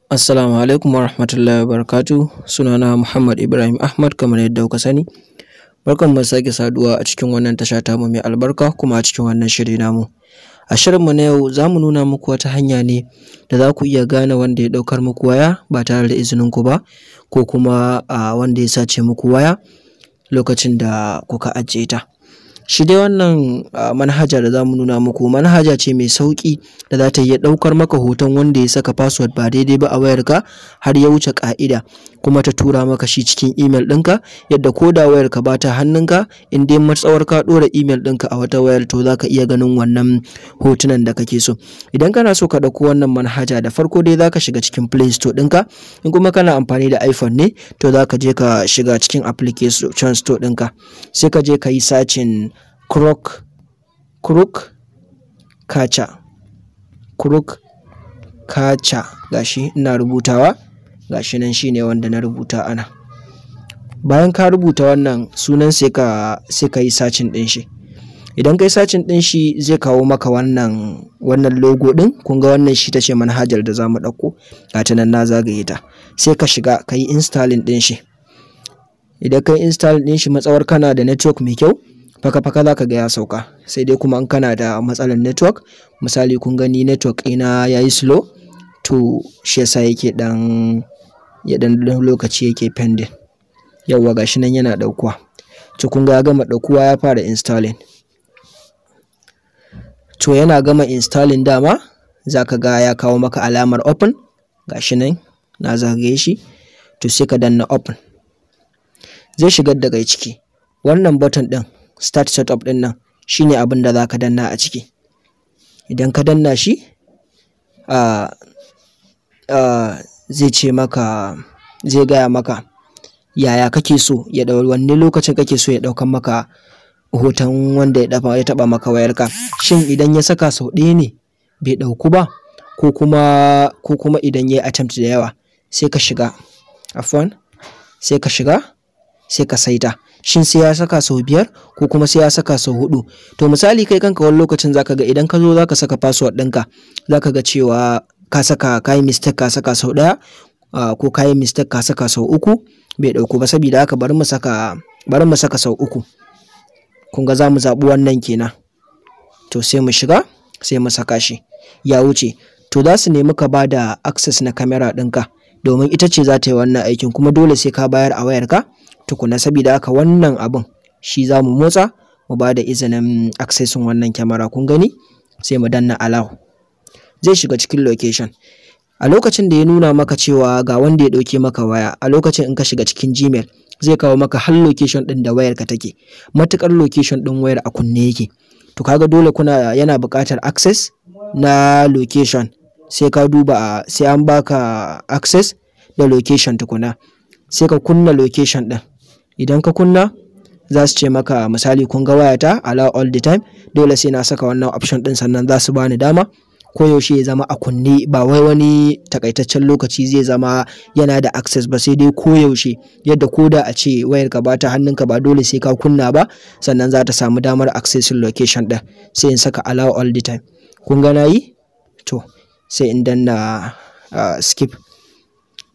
Assalamu alaikum warahmatullahi wabarakatuh. Sunana Muhammad Ibrahim Ahmad kamar yadda kuka sani. Barkan mu sake saduwa a cikin wannan tasha ta mu mai albarka kuma a cikin wannan shiri namu. A shirin mu na yau za mu nuna muku wata hanya ne da za ku iya gane wanda ya ɗaukar muku waya ba tare da izinin ku ba, ko kuma wanda ya sace muku waya lokacin da kuka ajiye ta. Shi dai wannan manhaja da za mu nuna muku manhaja ce mai sauƙi da za ta iya ɗaukar maka hoton wanda ya saka password ba daidai ba a wayarka har ya wuce ƙa'ida, kuma ta tura maka shi cikin email ɗinka, yadda ko da wayarka ba ta hannunka in dai matsawar ka ɗora email ɗinka a wata wayar to za ka iya ganin wannan hotunan da kake so. Idan kana so ka ɗauko wannan manhaja da farko dai za ka shiga cikin Play Store ɗinka, in kuma kana amfani da iPhone ne to za ka je ka shiga cikin Application Store ɗinka, sai ka je ka yi searching Crook Catcher gashi ina rubutawa, gashi nan shine wanda na rubuta ana. Bayan ka rubuta wannan sunan sai ka yi searching din shi. Idan kai searching din shi zai kawo maka wannan logo din, kun ga wannan shi tace manhajar da zamu dauko, gata nan na zagaye ta. Sai ka shiga ka yi installing din shi. Idan kai installing din shi matsawar kana da network mai kyau, faka-faka za ka ga ya sauka. Sai dai kuma in kana da matsalar network, misali kun gani network ina yayi slow, to shi yasa yake dan lokaci yake pending. Yawwa gashi nan yana daukuwa. To kun ga ya gama daukuwa, ya fara installing. To yana gama installing dama zaka ga ya kawo maka alamar open, gashi nan na zagaye shi. To sai ka danna open. Zai shigar da kai ciki. Wannan button din start setup din nan shine abin da zaka danna a ciki. Idan ka danna shi zai ce maka, zai gaya maka yaya kake so ya wanne lokacin kake so ya daukan maka hoton wanda ya taba maka wayarka. Shin idan ya saka sau ɗaya ne bai dauku ba, ko kuma idan yayi attempt da yawa, sai ka shiga sai ka saita. Shin sai ya saka sau 5 ko kuma sai ya saka sau 4? To misali kai kanka wani lokacin zaka ga idan ka zo zaka saka password ɗinka, zaka ga cewa ka yi mistake ka saka sau 1, ko ka yi mistake ka saka sau 3 bai ɗauko ba. Saboda haka bari mu saka sau 3. Kun ga za mu zaɓi wannan kenan. To sai mu shiga sai mu saka shi, ya wuce. To za su nemi ka ba da access na camera ɗinka, domin ita ce za ta yi wannan aikin, kuma dole sai ka bayar a wayarka tukuna. Saboda haka wannan abun shi za mu motsa mu ba da izinin accessin wannan kyamara. Kun gani, sai mu danna allow. Zai shiga cikin location. A lokacin da ya nuna maka cewa ga wanda ya ɗauke maka waya, a lokacin in ka shiga cikin Gmail zai kawo maka har location ɗin da wayarka take, matukar location ɗin wayar a kunne yake. To kaga dole yana buƙatar access na location, sai ka duba, sai an baka access da location tukuna, sai ka kunna location ɗin. Idan ka kunna za su ce maka misali kun ga wayata allow all the time, dole sai na saka wannan option ɗin sannan za su bani dama koyaushe ya zama a kunne, ba wai wani takaitaccen lokaci zai zama yana da access ba, sai dai koyaushe, yadda koda a ce wayarka ba ta hannunka ba dole sai ka kunna ba sannan za ta samu damar accessin location ɗin. Sai in saka allow all the time. Kun ga nayi? To sai in danna skip.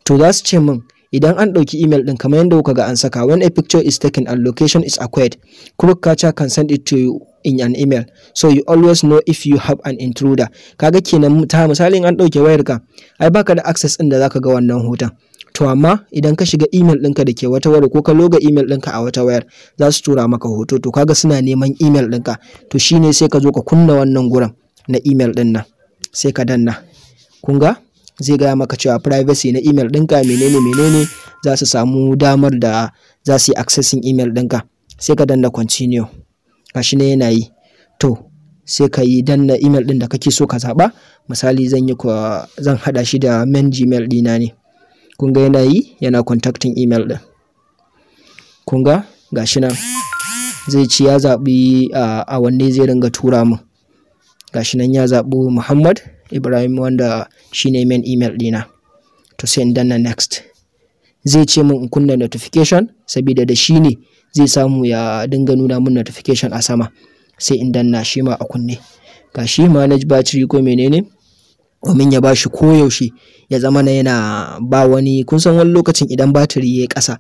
To za su ce min idan an ɗauki email ɗin kamar yadda kuka ga an saka, when a picture is taken and location is acquired, Crook Catcher can send it to you in an email, so you always know if you have an intruder. Kaga kenan ta misalin an ɗauke wayarka, ai baka da access ɗin da zaka ga wannan hoton. To amma idan ka shiga email ɗinka da ke wata wayar, ko ka loga email ɗinka a wata wayar, za su tura maka hoto. To kaga suna neman email ɗinka, to shine sai ka zo ka kunna wannan gurin na email ɗin nan, sai ka danna. Kun ga zai gaya maka cewa privacy na email ɗinka menene za su samu damar da za su yi accessing email ɗinka. Sai ka danna continue, gashi ne yana yi. To sai ka yi danna email ɗin da kake so ka zaɓa. Misali zan haɗa shi da main Gmail ɗina ne. Kun ga yana yi, yana contacting email ɗin. Kun ga gashi nan zai ci ya zaɓi a wanne zai ringa tura mu. Gashi nan ya zaɓi Muhammad Ibrahim wanda shine main email ɗina. To sai in danna next. Zai ce min in kunna notification, saboda da shi ne zai samu ya dinga nuna min notification a sama. Sai in danna shi ma a kunne. Gashi manage battery ko menene. domin ya bashi koyaushe ya zama na yana ba wani, kun san wani lokacin idan batiri ya ƙasa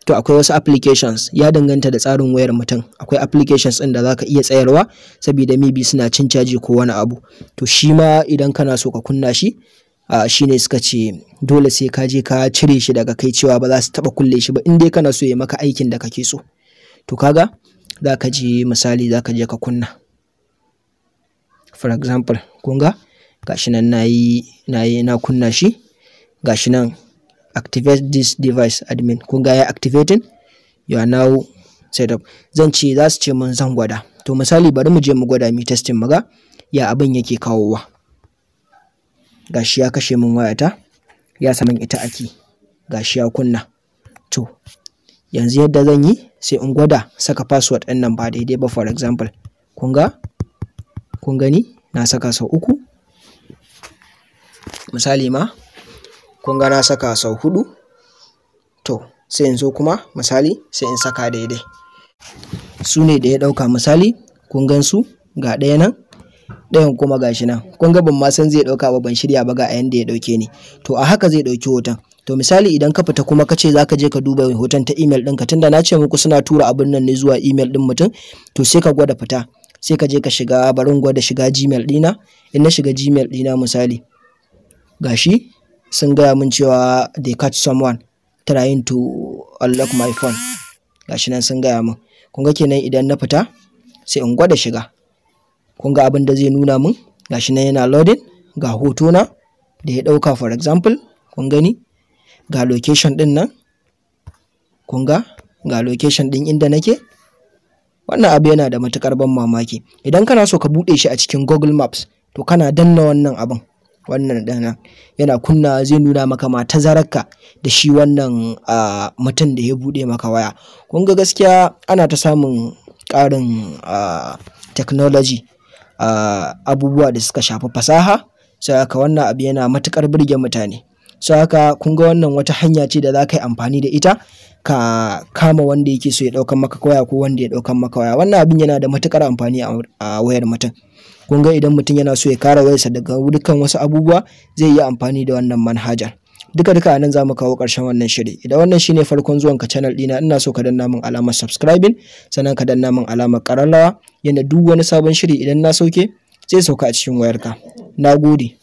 to akwai wasu applications, ya danganta da tsarin wayar mutum, akwai applications ɗin da za ka iya tsayarwa saboda maybe suna cin caji ko wani abu. To shi ma idan kana so ka kunna shi shi ne suka ce dole sai ka je ka cire shi daga kai cewa ba za su taɓa kulle shi ba in dai kana so ya maka aikin da kake so. To kaga za ka je misali za ka je ka kunna, for example kun ga gashi nan na kunna shi, gashi nan activate this device admin, kun ga ya activating, you are now set up. Zan ce za su ce mun zan gwada, to misali bari mu je mu gwada mi testing mu ga ya abin yake kawowa. Gashi ya kashe min wayata, ya samin ita aki, gashi ya kunna. To yanzu yadda zan yi sai in gwada saka password ɗin nan ba daidai ba, for example kun gani na saka sau 3, misali ma kun ga na saka sau 4. To sai in zo kuma misali sai in saka daidai, su ne da ya ɗauka misali kun gan su ga ɗaya nan, ɗayan kuma gashi nan, kun ga ban ma san zai ɗauka ba, ban shirya ba ga a yanda ya ɗauke ni. To a haka zai ɗauki hoton. To misali idan ka fita kuma ka ce za ka je ka duba hoton ta email ɗinka, tunda na ce muku suna tura abin nan ne zuwa email ɗin mutum, to sai ka gwada fita, sai ka je ka shiga, bari in gwada shiga Gmail ɗina. In na shiga Gmail ɗina misali gashi sun gaya min cewa they catch someone trying to unlock my phone, gashi nan sun gaya min. Kun ga kenan idan na fita sai in gwada shiga, kun ga abin da zai nuna min gashi nan yana loading, ga hotona da ya ɗauka for example kun gani, ga location ɗin nan kun ga location ɗin inda nake. Wannan abu yana da matukar ban mamaki. Idan kana so ka buɗe shi a cikin Google Maps to kana danna wannan abin, wannan ɗin yana kunna, zai nuna maka ma tazararka da shi wannan mutum da ya buɗe maka waya. Kun ga gaskiya ana ta samun ƙarin technology, abubuwa da suka shafi fasaha, sai haka wannan abu yana matukar burge mutane. Sai haka kun ga wannan wata hanya ce da za ka yi amfani da ita ka kama wanda yake so ya ɗaukan maka waya ko wanda ya ɗaukan maka waya. Wannan abin yana da matukar amfani a wayar mutum. Kun ga idan mutum yana so ya kare wayarsa daga dukkan wasu abubuwa zai yi amfani da wannan manhajar. Duka a nan za mu kawo ƙarshen wannan shiri. Idan wannan shine farkon zuwan ka channel ɗina, ina so ka danna min alamar subscribing, sannan ka danna min alamar ƙararrawa, yanda duk wani sabon shiri idan na sauke zai sauka a cikin wayarka. Na gode.